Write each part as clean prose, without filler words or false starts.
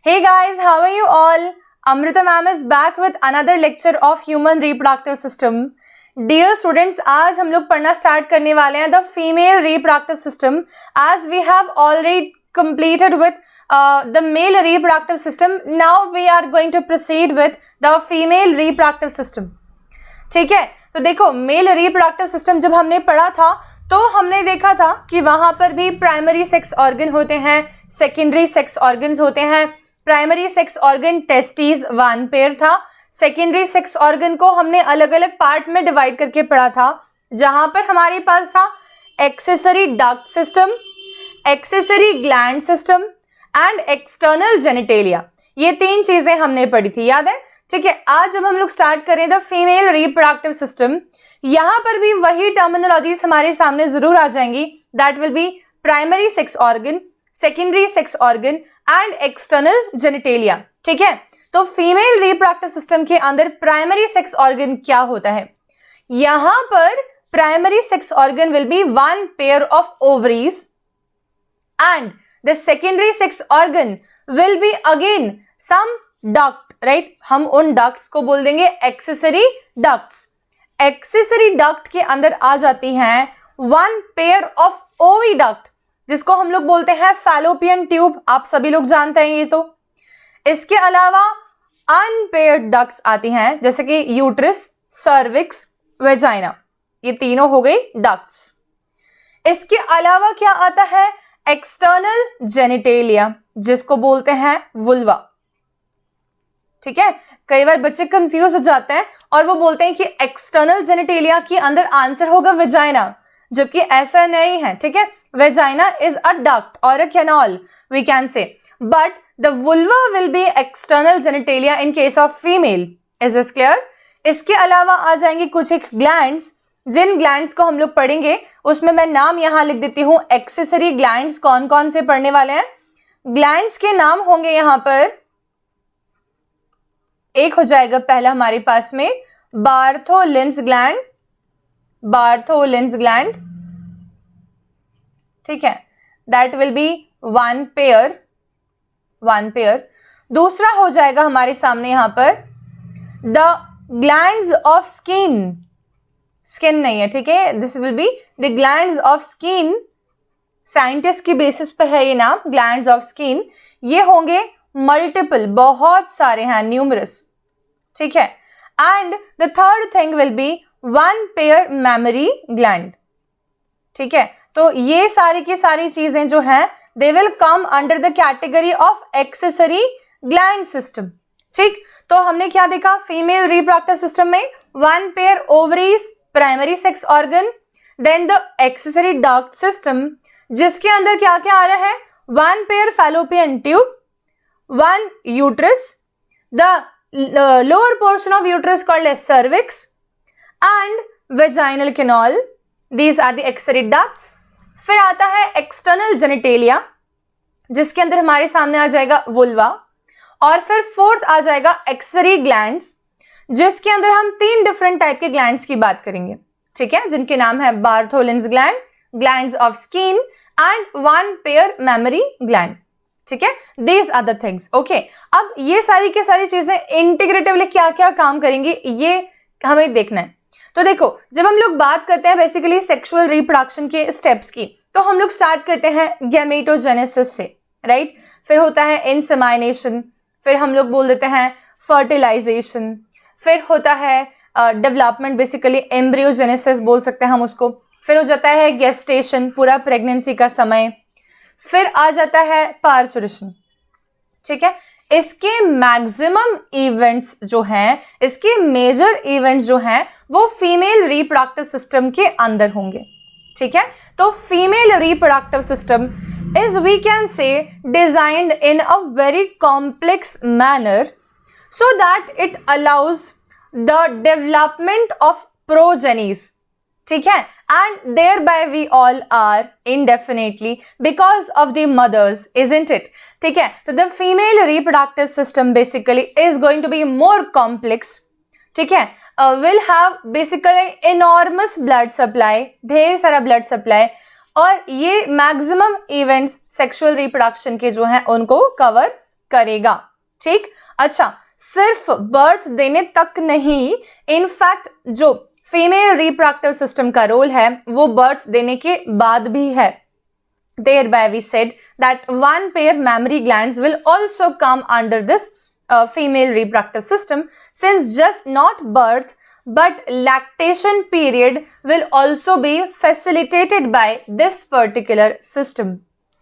Hey guys, how are you all? Amrita ma'am is back with another lecture of human reproductive system. Dear students, आज हम लोग पढ़ना start करने वाले हैं the female reproductive system as we have already completed with the male reproductive system. Now we are going to proceed with the female reproductive system. ठीक है, तो देखो मेल रिप्रोडक्टिव सिस्टम जब हमने पढ़ा था तो हमने देखा था कि वहां पर भी प्राइमरी सेक्स ऑर्गन होते हैं, सेकेंडरी सेक्स ऑर्गन्स होते हैं. Primary sex organ testis one pair था. सेकेंडरी सेक्स ऑर्गन को हमने अलग अलग पार्ट में डिवाइड करके पढ़ा था, जहां पर हमारे पास था accessory duct system, accessory gland system and external genitalia. ये तीन चीजें हमने पढ़ी थी, याद है? ठीक है, आज जब हम लोग स्टार्ट करें द फीमेल रिप्रोडक्टिव सिस्टम, यहां पर भी वही टर्मिनोलॉजीज हमारे सामने जरूर आ जाएंगी. That will be primary sex organ, secondary sex organ and external genitalia. ठीक है, तो फीमेल रिप्रोडक्टिव सिस्टम के अंदर प्राइमरी सेक्स ऑर्गन क्या होता है? यहां पर primary sex organ will be one pair of ovaries and the secondary sex organ will be again some duct. Right, हम उन डक्ट्स को बोल देंगे एक्सेसरी डक्ट्स. एक्सेसरी डक्ट के अंदर आ जाती हैं वन पेयर ऑफ ओविडक्ट, जिसको हम लोग बोलते हैं फैलोपियन ट्यूब. आप सभी लोग जानते हैं ये तो. इसके अलावा अनपेयर्ड डक्ट्स आती हैं, जैसे कि यूट्रस, सर्विक्स, वेजाइना. ये तीनों हो गई डक्ट्स. इसके अलावा क्या आता है? एक्सटर्नल जेनिटेलिया, जिसको बोलते हैं वुल्वा. ठीक है, कई बार बच्चे कंफ्यूज हो जाते हैं और वो बोलते हैं कि एक्सटर्नल जेनिटेलिया के अंदर आंसर होगा वेजाइना, जबकि ऐसा नहीं है. ठीक है, vagina is a duct or a canal we can say, but the vulva will be external genitalia in case of female. Is this clear? इसके अलावा आ जाएंगे कुछ एक ग्लैंड्स, जिन ग्लैंड्स को हम लोग पढ़ेंगे उसमें मैं नाम यहां लिख देती हूं. एक्सेसरी ग्लैंड्स कौन कौन से पढ़ने वाले हैं? ग्लैंड्स के नाम होंगे यहां पर, एक हो जाएगा पहला हमारे पास में बार्थोलिन्स ग्लैंड, बार्थोलिन्स ग्लैंड. ठीक है, that will be one pair, one pair. दूसरा हो जाएगा हमारे सामने यहां पर the glands of skin. Skin नहीं है, ठीक है, this will be the glands of skin. Scientist की बेसिस पे है ये नाम, ग्लैंड्स ऑफ स्किन. ये होंगे मल्टीपल, बहुत सारे हैं, न्यूमरस. ठीक है, and the third thing will be one pair memory gland. ठीक है, तो ये सारी की सारी चीजें जो हैं they will come under the category of accessory gland system. ठीक, तो हमने क्या देखा? फीमेल रिप्रोडक्टिव सिस्टम में one pair ovaries, primary sex organ, then the accessory duct system, जिसके अंदर क्या क्या आ रहा है? One pair fallopian tube, one uterus, the lower portion of uterus called as cervix and vaginal canal. These are the accessory ducts. फिर आता है external genitalia, जिसके अंदर हमारे सामने आ जाएगा vulva, और फिर फोर्थ आ जाएगा accessory glands, जिसके अंदर हम तीन डिफरेंट टाइप के ग्लैंड्स की बात करेंगे. ठीक है, जिनके नाम है Bartholin's gland, glands of skin and one pair memory gland. ठीक है, these are the things. Okay, अब ये सारी की सारी चीजें इंटीग्रेटिवली क्या क्या काम करेंगी ये हमें देखना है. तो देखो, जब हम लोग बात करते हैं बेसिकली सेक्सुअल रिप्रोडक्शन के स्टेप्स की, तो हम लोग स्टार्ट करते हैं गैमेटोजेनेसिस से. राइट, फिर होता है इंसेमाइनेशन, फिर हम लोग बोल देते हैं फर्टिलाइजेशन, फिर होता है डेवलपमेंट, बेसिकली एम्ब्रियोजेनेसिस बोल सकते हैं हम उसको. फिर हो जाता है गेस्टेशन, पूरा प्रेगनेंसी का समय. फिर आ जाता है पार्चुरेशन. ठीक है, इसके मैक्सिमम इवेंट्स जो हैं, इसके मेजर इवेंट्स जो हैं वो फीमेल रिप्रोडक्टिव सिस्टम के अंदर होंगे. ठीक है, तो female reproductive system is we can say designed in a very complex manner so that it allows the development of progenies. ठीक है, and thereby we all are indefinitely because of the mothers, isn't it? ठीक है, तो the female reproductive system basically is going to be more complex. ठीक है, will have basically enormous blood supply, ढेर सारा blood supply, और ये maximum events sexual reproduction के जो हैं उनको कवर करेगा। ठीक, अच्छा, सिर्फ बर्थ देने तक नहीं, इनफैक्ट जो फीमेल रिप्रोडक्टिव सिस्टम का रोल है वो बर्थ देने के बाद भी है। Thereby we said that one pair mammary glands will also come under this female reproductive system, since just not birth but lactation period will also be facilitated by this particular system.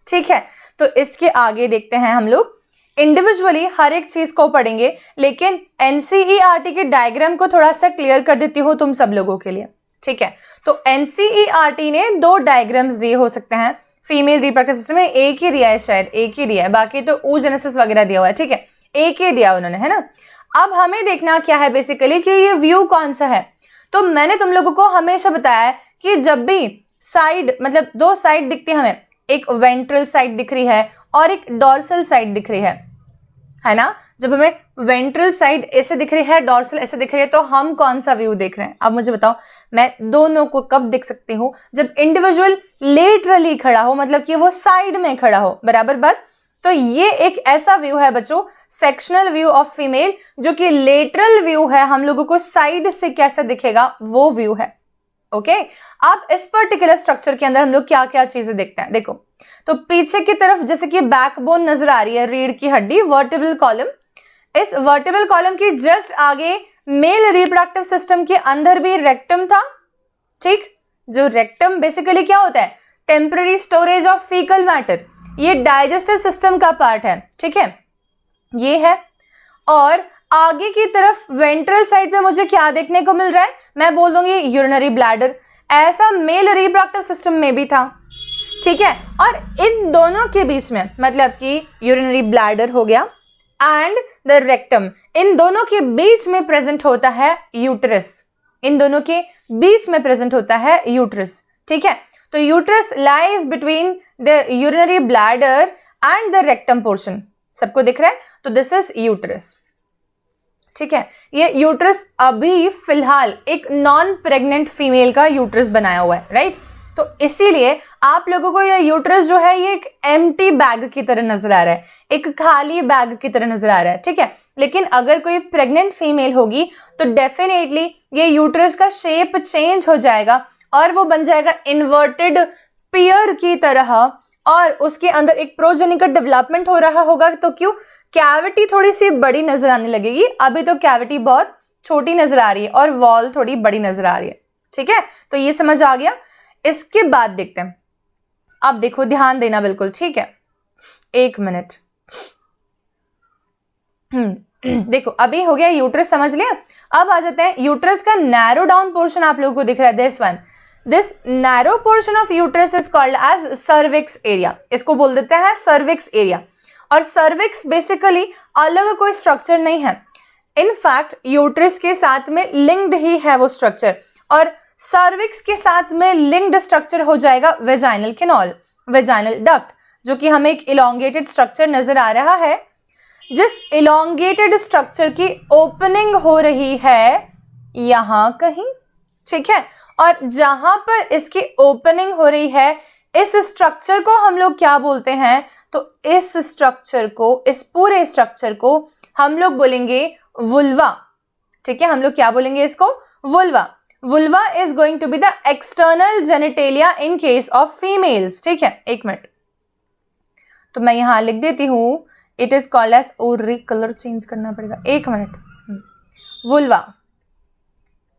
ठीक है, तो इसके आगे देखते हैं हम लोग। Individually हर एक चीज को पढ़ेंगे, लेकिन एनसीईआरटी के डायग्राम को थोड़ा सा क्लियर कर देती हूँ तुम सब लोगों के लिए। ठीक है, तो एनसीईआरटी ने 2 डायग्राम्स दिए हो सकते हैं फीमेल रिप्रोडक्टिव सिस्टम में, एक ही दिया है, शायद एक ही दिया है, बाकी तो oogenesis वगैरह दिया हुआ है। ठीक है, एक ही दिया उन्होंने, है ना। अब हमें देखना क्या है बेसिकली कि ये व्यू कौन सा है। तो मैंने तुम लोगों को हमेशा बताया है कि जब भी साइड, मतलब 2 साइड दिखती है हमें, एक वेंट्रल साइड दिख रही है और एक डॉर्सल साइड दिख रही है ना। जब हमें वेंट्रल साइड ऐसे दिख रही है, डॉर्सल ऐसे दिख रही है, तो हम कौन सा व्यू देख रहे हैं। अब मुझे बताओ, मैं दोनों को कब देख सकती हूँ? जब इंडिविजुअल लेटरली खड़ा हो, मतलब कि वो साइड में खड़ा हो, बराबर बात। तो ये एक ऐसा व्यू है बच्चों, सेक्शनल व्यू ऑफ फीमेल, जो कि लेटरल व्यू है, हम लोगों को साइड से कैसे दिखेगा वो व्यू है। ओके, अब इस पर्टिकुलर स्ट्रक्चर के अंदर हम लोग क्या क्या चीजें देखते हैं, देखो। तो पीछे की तरफ जैसे कि बैकबोन नजर आ रही है, रीढ़ की हड्डी, वर्टिब्रल कॉलम। इस वर्टिब्रल कॉलम की जस्ट आगे मेल रिप्रोडक्टिव सिस्टम के अंदर भी रेक्टम था। ठीक, जो रेक्टम बेसिकली क्या होता है? Temporary storage of faecal matter. ये डाइजेस्टिव सिस्टम का पार्ट है। ठीक है, ये है। और आगे की तरफ वेंट्रल साइड पे मुझे क्या देखने को मिल रहा है? मैं बोल दूंगी यूरिनरी ब्लैडर। ऐसा मेल रिप्रोडक्टिव सिस्टम में भी था। ठीक है, और इन दोनों के बीच में, मतलब कि यूरिनरी ब्लैडर हो गया एंड द रेक्टम, इन दोनों के बीच में प्रेजेंट होता है यूट्रस। इन दोनों के बीच में प्रेजेंट होता है यूट्रस। ठीक है, तो uterus lies between the urinary bladder and the rectum portion. सबको दिख रहा है? तो दिस इज यूट्रस। ठीक है, ये यूट्रस अभी फिलहाल एक नॉन प्रेग्नेंट फीमेल का यूट्रस बनाया हुआ है, राइट। तो इसीलिए आप लोगों को ये यूट्रस जो है ये एक एम्प्टी बैग की तरह नजर आ रहा है, एक खाली बैग की तरह नजर आ रहा है। ठीक है, लेकिन अगर कोई प्रेग्नेंट फीमेल होगी तो डेफिनेटली ये यूट्रस का शेप चेंज हो जाएगा और वो बन जाएगा इन्वर्टेड पियर की तरह, और उसके अंदर एक प्रोजेनी का डेवलपमेंट हो रहा होगा। तो क्यों? कैविटी थोड़ी सी बड़ी नजर आने लगेगी। अभी तो कैविटी बहुत छोटी नजर आ रही है और वॉल थोड़ी बड़ी नजर आ रही है। ठीक है, तो ये समझ आ गया। इसके बाद देखते हैं। अब देखो, ध्यान देना बिल्कुल, ठीक है, 1 मिनट। देखो, अभी हो गया यूट्रस, समझ लिया। अब आ जाते हैं यूट्रस का नैरो डाउन पोर्शन। आप लोगों को दिख रहा है this one. This narrow portion of uterus is called as cervix area. इसको बोल देते हैं सर्विक्स एरिया। और सर्विक्स बेसिकली अलग कोई स्ट्रक्चर नहीं है, इनफैक्ट यूट्रस के साथ में लिंक्ड ही है वो स्ट्रक्चर। और सर्विक्स के साथ में लिंक्ड स्ट्रक्चर हो जाएगा वेजाइनल कैनाल, वेजाइनल डक्ट, जो कि हमें एक इलोंगेटेड स्ट्रक्चर नजर आ रहा है। जिस इलोंगेटेड स्ट्रक्चर की ओपनिंग हो रही है यहां कहीं। ठीक है, और जहां पर इसकी ओपनिंग हो रही है, इस स्ट्रक्चर को हम लोग क्या बोलते हैं? तो इस स्ट्रक्चर को, इस पूरे स्ट्रक्चर को हम लोग बोलेंगे वुल्वा। ठीक है, हम लोग क्या बोलेंगे इसको? Vulva. Vulva is going to be the external genitalia in case of females. ठीक है, 1 मिनट, तो मैं यहां लिख देती हूं, इट इज कॉल्ड एज, और कलर चेंज करना पड़ेगा, 1 मिनट। वुल्वा,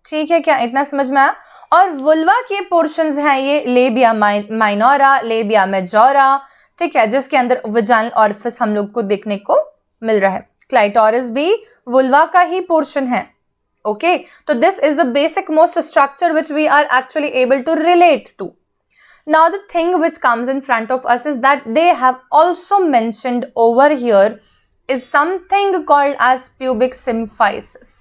ठीक है, क्या इतना समझ में आया? और वुल्वा के पोर्शंस हैं ये लेबिया माइनोरा, लेबिया मेजोरा। ठीक है, जिसके अंदर वेजाइनल ऑरिफिस हम लोग को देखने को मिल रहा है। क्लाइटोरिस भी वुल्वा का ही पोर्शन है। ओके, तो this is the basic most structure which we are actually able to relate to. Now the thing which comes in front of us is that they have also mentioned over here is something called as pubic symphysis.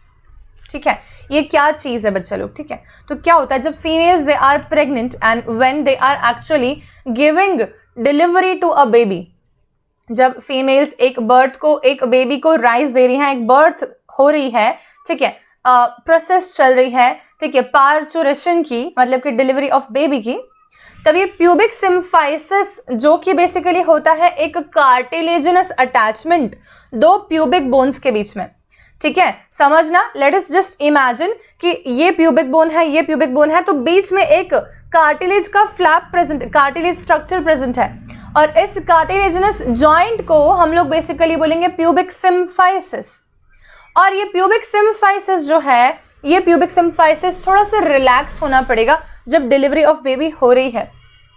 ठीक है, ये क्या चीज है बच्चा लोग? ठीक है, तो क्या होता है जब females they are pregnant and when they are actually giving delivery to a baby, जब फीमेल्स एक बेबी को राइज दे रही हैं, एक बर्थ हो रही है, ठीक है, प्रोसेस चल रही है, ठीक है, पार्चुरेशन की, मतलब कि डिलीवरी ऑफ बेबी की, तब ये प्यूबिक सिम्फाइसिस जो कि बेसिकली होता है एक कार्टिलेजिनस अटैचमेंट दो प्यूबिक बोन्स के बीच में, ठीक है, समझना। लेट अस जस्ट इमेजिन कि ये प्यूबिक बोन है, ये प्यूबिक बोन है, तो बीच में एक कार्टिलेज का flap present, cartilage structure present है, और इस कार्टिलेजिनस जॉइंट को हम लोग बेसिकली बोलेंगे प्यूबिक सिम्फाइसिस। और ये प्यूबिक सिम्फाइसिस जो है, ये प्यूबिक सिम्फाइसिस थोड़ा सा रिलैक्स होना पड़ेगा जब डिलीवरी ऑफ बेबी हो रही है,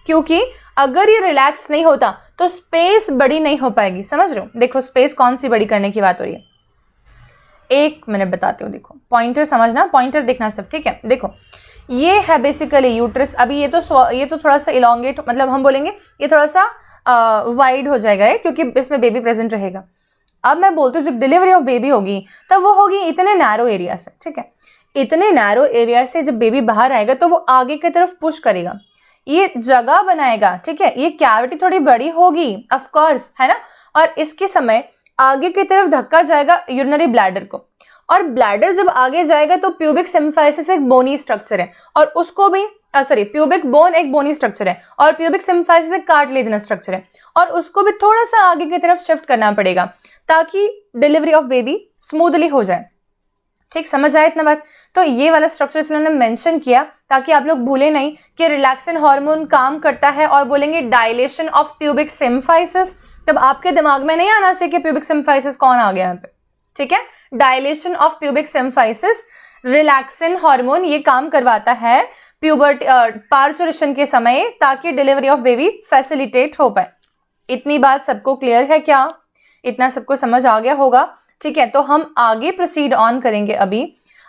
क्योंकि अगर ये रिलैक्स नहीं होता तो स्पेस बड़ी नहीं हो पाएगी। समझ रहे हो? देखो स्पेस कौन सी बड़ी करने की बात हो रही है, एक मिनट बताती हूँ। देखो पॉइंटर समझना, पॉइंटर देखना सिर्फ, ठीक है। देखो ये है बेसिकली यूट्रस। अभी ये तो थोड़ा सा इलोंगेट, मतलब हम बोलेंगे ये थोड़ा सा वाइड हो जाएगा, राइट, क्योंकि इसमें बेबी प्रेजेंट रहेगा। अब मैं बोलती हूँ जब डिलीवरी ऑफ बेबी होगी तब वो होगी इतने नैरो एरिया से, ठीक है। इतने नैरो एरिया से जब बेबी बाहर आएगा तो वो आगे की तरफ पुश करेगा, ये जगह बनाएगा, ठीक है। ये कैविटी थोड़ी बड़ी होगी ऑफ कोर्स, है ना, और इसके समय आगे की तरफ धक्का जाएगा यूरिनरी ब्लैडर को, और ब्लैडर जब आगे जाएगा तो प्यूबिक सिम्फाइसिस एक बोनी स्ट्रक्चर है, और उसको भी प्यूबिक बोन एक बोनी स्ट्रक्चर है, और प्यूबिक सिम्फाइसिस एक कार्टिलेजिनस स्ट्रक्चर है, और उसको भी थोड़ा सा आगे की तरफ शिफ्ट करना पड़ेगा ताकि डिलीवरी ऑफ बेबी स्मूथली हो जाए। ठीक, समझ आया इतना बात? तो ये वाला स्ट्रक्चर इन्होंने मेंशन किया ताकि आप लोग भूले नहीं कि रिलैक्सिन हार्मोन काम करता है, और बोलेंगे डायलेशन ऑफ प्यूबिक सिम्फाइसिस, तब आपके दिमाग में नहीं आना चाहिए कि प्यूबिक सिम्फाइसिस कौन आ गया यहाँ पे, ठीक है। Dilation of pubic symphysis, relaxin hormone ये काम करवाता है प्यूबर्टी पार्चुरेशन के समय, ताकि डिलीवरी ऑफ बेबी फैसिलिटेट हो पाए। इतनी बात सबको क्लियर है क्या? इतना सबको समझ आ गया होगा, ठीक है। तो हम आगे प्रोसीड ऑन करेंगे अभी।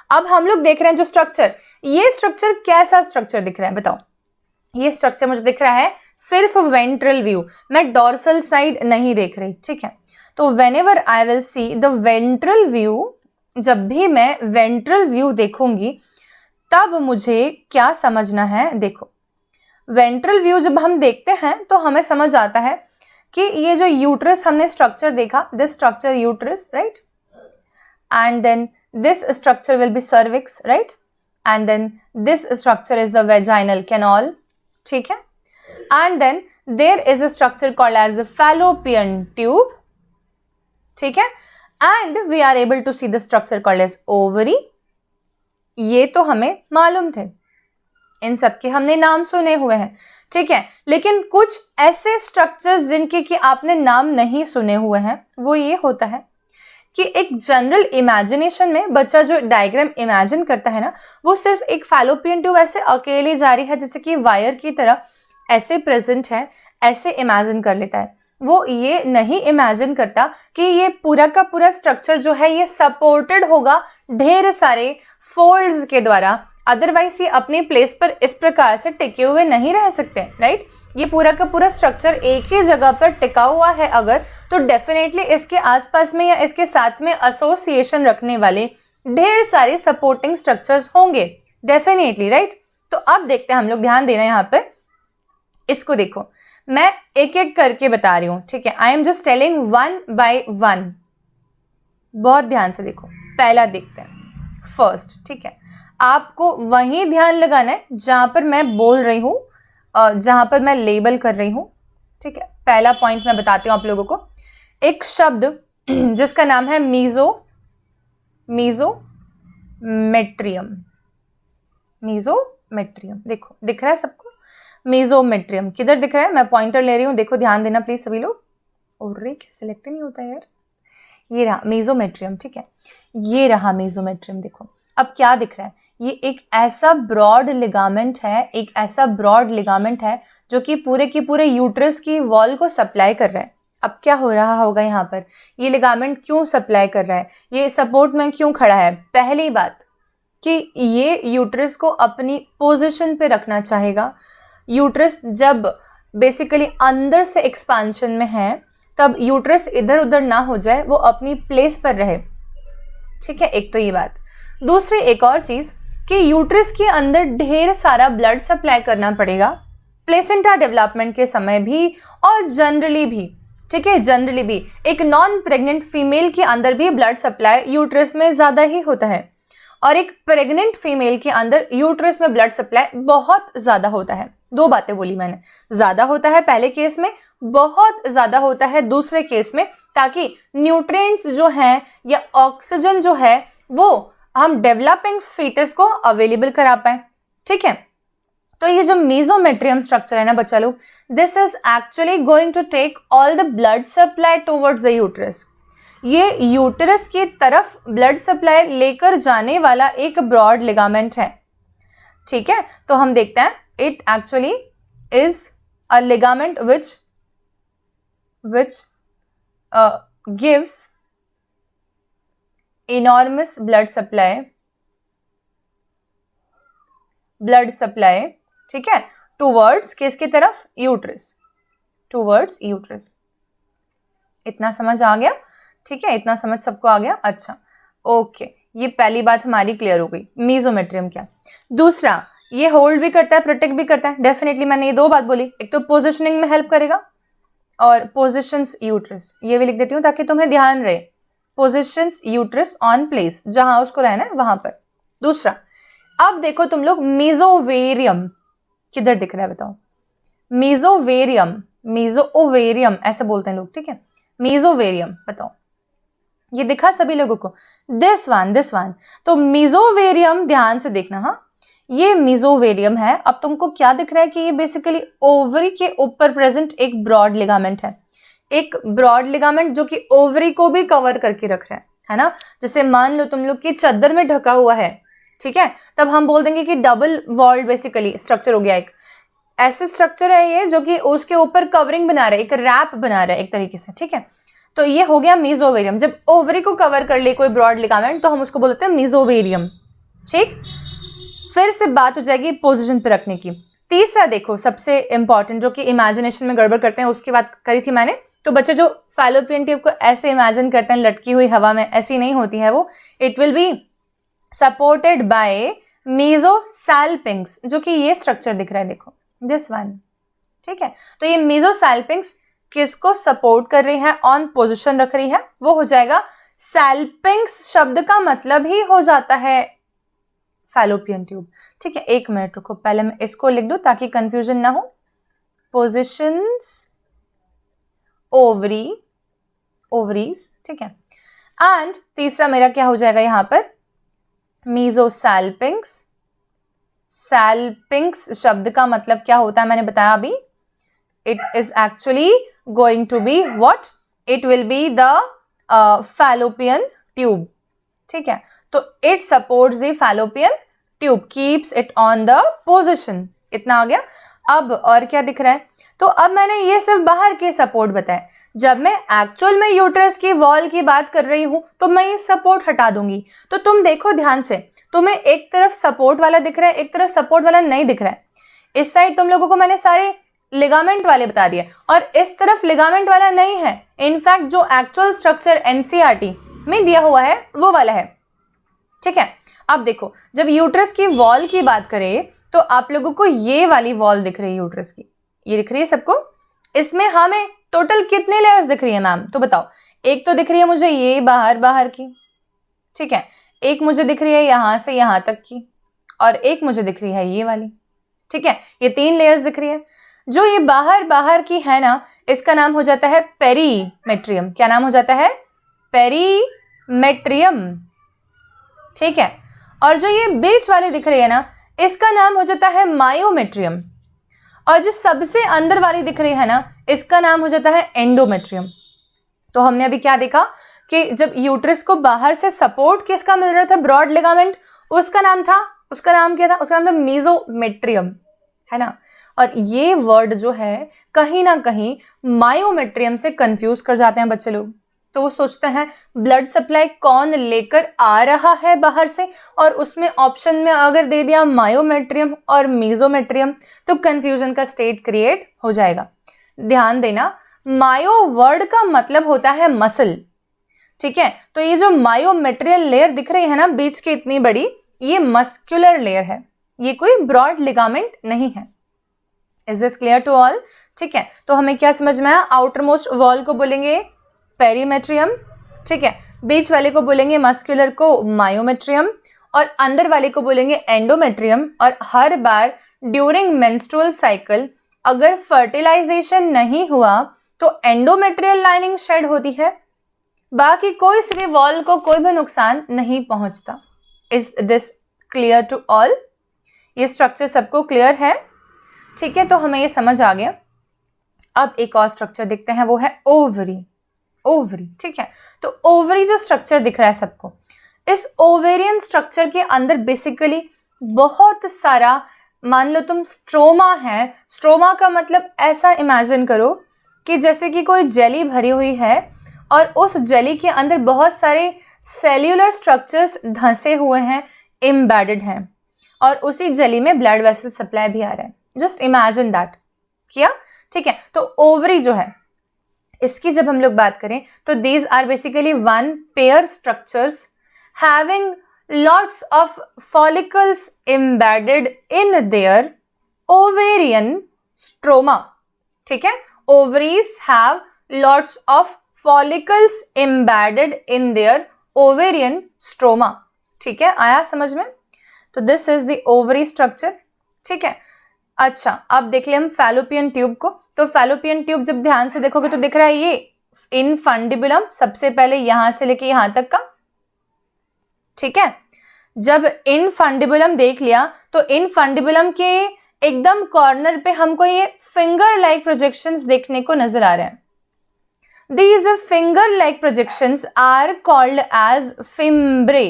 अब हम लोग देख रहे हैं जो स्ट्रक्चर, ये स्ट्रक्चर कैसा स्ट्रक्चर दिख रहा है बताओ? ये स्ट्रक्चर मुझे दिख रहा है सिर्फ वेंट्रल व्यू, मैं डॉर्सल साइड नहीं देख रही, ठीक है। तो whenever I will see the ventral view, जब भी मैं वेंट्रल व्यू देखूंगी तब मुझे क्या समझना है? देखो वेंट्रल व्यू जब हम देखते हैं तो हमें समझ आता है कि ये जो यूट्रस हमने स्ट्रक्चर देखा, this structure uterus, right, and then this structure will be cervix, right, and then this structure is the vaginal canal, ठीक है, and then there is a structure called as a fallopian tube, ठीक है, and we are able to see the structure called as ovary. ये तो हमें मालूम थे, इन सब के हमने नाम सुने हुए हैं, ठीक है। लेकिन कुछ ऐसे स्ट्रक्चर्स जिनके कि आपने नाम नहीं सुने हुए हैं, वो ये होता है कि एक जनरल इमेजिनेशन में बच्चा जो डायग्राम इमेजिन करता है ना, वो सिर्फ एक फैलोपियन ट्यूब ऐसे अकेले जा रही है जैसे कि वायर की तरह ऐसे प्रेजेंट है, ऐसे इमेजिन कर लेता है। वो ये नहीं इमेजिन करता कि ये पूरा का पूरा स्ट्रक्चर जो है ये सपोर्टेड होगा ढेर सारे फोल्ड्स के द्वारा, अदरवाइज ये अपने प्लेस पर इस प्रकार से टिके हुए नहीं रह सकते, राइट। ये पूरा का पूरा स्ट्रक्चर एक ही जगह पर टिका हुआ है अगर, तो डेफिनेटली इसके आसपास में या इसके साथ में एसोसिएशन रखने वाले ढेर सारे सपोर्टिंग स्ट्रक्चर्स होंगे डेफिनेटली, राइट। तो अब देखते हैं हम लोग, ध्यान देना यहाँ पे, इसको देखो मैं एक एक करके बता रही हूँ, ठीक है। I am just telling one by one, बहुत ध्यान से देखो। पहला देखते हैं फर्स्ट, ठीक है। आपको वहीं ध्यान लगाना है जहां पर मैं बोल रही हूँ, जहां पर मैं लेबल कर रही हूँ, ठीक है। पहला पॉइंट मैं बताती हूँ आप लोगों को, एक शब्द जिसका नाम है मीजोमेट्रियम। मीजोमेट्रियम देखो दिख रहा है सबको? मीजोमेट्रियम किधर दिख रहा है? मैं पॉइंटर ले रही हूँ, देखो ध्यान देना प्लीज सभी लोग। और सिलेक्ट नहीं होता यार, ये रहा मीजोमेट्रियम, ठीक है। ये रहा मीजोमेट्रियम, देखो अब क्या दिख रहा है? ये एक ऐसा ब्रॉड लिगामेंट है, एक ऐसा ब्रॉड लिगामेंट है जो कि पूरे की पूरे यूट्रस की वॉल को सप्लाई कर रहा है। अब क्या हो रहा होगा यहाँ पर? ये लिगामेंट क्यों सप्लाई कर रहा है? ये सपोर्ट में क्यों खड़ा है? पहली बात कि ये यूट्रस को अपनी पोजीशन पे रखना चाहेगा। यूट्रस जब बेसिकली अंदर से एक्सपांशन में है तब यूट्रस इधर उधर ना हो जाए, वो अपनी प्लेस पर रहे, ठीक है। एक तो ये बात। दूसरी एक और चीज कि यूट्रस के अंदर ढेर सारा ब्लड सप्लाई करना पड़ेगा प्लेसेंटा डेवलपमेंट के समय भी और जनरली भी, ठीक है। जनरली भी एक नॉन प्रेग्नेंट फीमेल के अंदर भी ब्लड सप्लाई यूट्रस में ज्यादा ही होता है, और एक प्रेग्नेंट फीमेल के अंदर यूट्रस में ब्लड सप्लाई बहुत ज्यादा होता है। दो बातें बोली मैंने, ज्यादा होता है पहले केस में, बहुत ज्यादा होता है दूसरे केस में, ताकि न्यूट्रिएंट्स जो हैं या ऑक्सीजन जो है वो हम डेवलपिंग फीटस को अवेलेबल करा पाए। ठीक है, तो ये जो मेसोमेट्रियम स्ट्रक्चर है ना बच्चा लोग, this is actually going to take all the blood supply towards the uterus. ये यूट्रस की तरफ ब्लड सप्लाई लेकर जाने वाला एक ब्रॉड लिगामेंट है। ठीक है, तो हम देखते हैं, it actually is a ligament which gives enormous blood supply, ठीक है, टूवर्ड्स किसकी तरफ, यूट्रस, टूवर्ड्स यूट्रस। इतना समझ आ गया? ठीक है, इतना समझ सबको आ गया? अच्छा, ओके, ये पहली बात हमारी क्लियर हो गई, मेसोमेट्रियम क्या। दूसरा, ये होल्ड भी करता है, प्रोटेक्ट भी करता है, डेफिनेटली मैंने ये दो बात बोली, एक तो पोजिशनिंग में हेल्प करेगा और पोजिशंस यूट्रस, ये भी लिख देती हूँ ताकि तुम्हें ध्यान रहे, पोजिशंस यूट्रस ऑन प्लेस, जहां उसको रहना है वहां पर। दूसरा, अब देखो तुम लोग, मेसोवेरियम किधर दिख रहा है बताओ, मेसोवेरियम, मेसोवेरियम ऐसे बोलते हैं लोग, ठीक है, मेसोवेरियम बताओ, ये दिखा सभी लोगों को, दिस वन। तो मेसोवेरियम ध्यान से देखना, हाँ, ये मेसोवेरियम है। अब तुमको क्या दिख रहा है कि ये बेसिकली ओवरी के ऊपर प्रेजेंट एक ब्रॉड लिगामेंट है, एक ब्रॉड लिगामेंट जो कि ओवरी को भी कवर करके रख रहा है ना। जैसे मान लो तुम लोग की चादर में ढका हुआ है, ठीक है, तब हम बोल देंगे कि डबल वॉल्ड बेसिकली स्ट्रक्चर हो गया, एक ऐसे स्ट्रक्चर है ये जो कि उसके ऊपर कवरिंग बना रहा है, एक रैप बना रहा है एक तरीके से। ठीक है, तो ये हो गया मेसोवेरियम। जब ओवरी को कवर कर ले कोई ब्रॉड लिगामेंट तो हम उसको बोलते हैं मेसोवेरियम। ठीक, फिर से बात हो जाएगी पोजीशन पे रखने की। तीसरा देखो, सबसे इंपॉर्टेंट, जो कि इमेजिनेशन में गड़बड़ करते हैं, उसकी बात करी थी मैंने। तो बच्चे जो फैलोपियन ट्यूब को ऐसे इमेजिन करते हैं लटकी हुई हवा में, ऐसी नहीं होती है वो, it will be supported by mesosalpinx, जो कि ये स्ट्रक्चर दिख रहा है, देखो दिस वन। ठीक है, तो ये मेसोसैल्पिंग्स किसको सपोर्ट कर रही है, ऑन पोजीशन रख रही है, वो हो जाएगा सैल्पिंग्स। शब्द का मतलब ही हो जाता है फैलोपियन ट्यूब। ठीक है, एक मिनट रुको, पहले मैं इसको लिख दूं ताकि कंफ्यूजन ना हो। पोजिशंस ओवरी, ओवरीज, ठीक है, एंड तीसरा मेरा क्या हो जाएगा यहां पर, मेसोसैल्पिंग्स। सैल्पिंग्स शब्द का मतलब क्या होता है मैंने बताया अभी, it is actually going to be what, it will be the fallopian tube. ठीक है, तो it supports the fallopian tube, keeps it on the position. इतना आ गया। अब और क्या दिख रहा है, तो अब मैंने ये सिर्फ बाहर के सपोर्ट बताए, जब मैं एक्चुअल में यूट्रस की वॉल की बात कर रही हूं तो मैं ये सपोर्ट हटा दूंगी। तो तुम देखो ध्यान से, तुम्हें एक तरफ सपोर्ट वाला दिख रहा है, एक तरफ सपोर्ट वाला नहीं दिख रहा है। इस साइड तुम लोगों को मैंने सारे लिगामेंट वाले बता दिए और इस तरफ लिगामेंट वाला नहीं है। इनफैक्ट जो एक्चुअल स्ट्रक्चर एनसीईआरटी में दिया हुआ है वो वाला है। ठीक है, अब देखो, जब यूट्रस की वॉल की बात करें तो आप लोगों को ये वाली वॉल दिख रही है यूट्रस की, ये दिख रही है सबको। इसमें हमें टोटल कितने लेयर्स दिख रही है मैम, तो बताओ। एक तो दिख रही है मुझे ये बाहर की, ठीक है, एक मुझे दिख रही है यहां से यहां तक की, और एक मुझे दिख रही है ये वाली। ठीक है, ये 3 लेयर्स दिख रही है। जो ये बाहर की है ना, इसका नाम हो जाता है पेरीमेट्रियम। क्या नाम हो जाता है, पेरीमेट्रियम। ठीक है, और जो ये बीच वाली दिख रही है ना, इसका नाम हो जाता है मायोमेट्रियम। और जो सबसे अंदर वाली दिख रही है ना, इसका नाम हो जाता है एंडोमेट्रियम। तो हमने अभी क्या देखा कि जब यूट्रस को बाहर से सपोर्ट किसका मिल रहा था, ब्रॉड लिगामेंट, उसका नाम क्या था, उसका नाम था मेसोमेट्रियम, है ना। और ये वर्ड जो है कहीं ना कहीं मायोमेट्रियम से कंफ्यूज कर जाते हैं बच्चे लोग। तो वो सोचते हैं ब्लड सप्लाई कौन लेकर आ रहा है बाहर से, और उसमें ऑप्शन में अगर दे दिया मायोमेट्रियम और मेसोमेट्रियम तो कंफ्यूजन का स्टेट क्रिएट हो जाएगा। ध्यान देना, मायो वर्ड का मतलब होता है मसल। ठीक है, तो ये जो मायोमेट्रियल लेयर दिख रही है ना बीच की इतनी बड़ी, ये मस्कुलर लेयर है, ये कोई ब्रॉड लिगामेंट नहीं है। Is this clear to all? ठीक है, तो हमें क्या समझ में आया, आउटर मोस्ट वॉल को बोलेंगे पेरीमेट्रियम, ठीक है, बीच वाले को बोलेंगे मस्कुलर को मायोमेट्रियम, और अंदर वाले को बोलेंगे एंडोमेट्रियम। और हर बार ड्यूरिंग मेंस्ट्रुअल साइकिल अगर फर्टिलाइजेशन नहीं हुआ तो एंडोमेट्रियल लाइनिंग शेड होती है, बाकी कोई सी भी वॉल को कोई भी नुकसान नहीं पहुंचता। Is this clear to all? ये स्ट्रक्चर सबको क्लियर है? ठीक है, तो हमें ये समझ आ गया। अब एक और स्ट्रक्चर देखते हैं, वो है ओवरी। ओवरी, ठीक है, तो ओवरी जो स्ट्रक्चर दिख रहा है सबको, इस ओवेरियन स्ट्रक्चर के अंदर बेसिकली बहुत सारा, मान लो तुम स्ट्रोमा है, स्ट्रोमा का मतलब ऐसा इमेजिन करो कि जैसे कि कोई जेली भरी हुई है और उस जेली के अंदर बहुत सारे सेल्यूलर स्ट्रक्चर्स धंसे हुए हैं, एम्बेडेड हैं, और उसी जेली में ब्लड वेसल सप्लाई भी आ रहा है। जस्ट इमेजिन दैट, किया? ठीक है, तो ओवरी जो है इसकी जब हम लोग बात करें तो these are basically one pair structures having lots of follicles embedded in their ovarian stroma. ठीक है, ovaries have lots of follicles embedded in their ovarian stroma. ठीक है, आया समझ में? तो this is the ovary structure. ठीक है, अच्छा अब देख ले हम फैलोपियन ट्यूब को। तो फैलोपियन ट्यूब जब ध्यान से देखोगे तो दिख रहा है ये इनफंडिबुलम, सबसे पहले यहां से लेके यहां तक का। ठीक है, जब इनफंडिबुलम देख लिया तो इनफंडिबुलम के एकदम कॉर्नर पे हमको ये फिंगर लाइक प्रोजेक्शंस देखने को नजर आ रहे हैं। These finger like projections are called as fimbriae.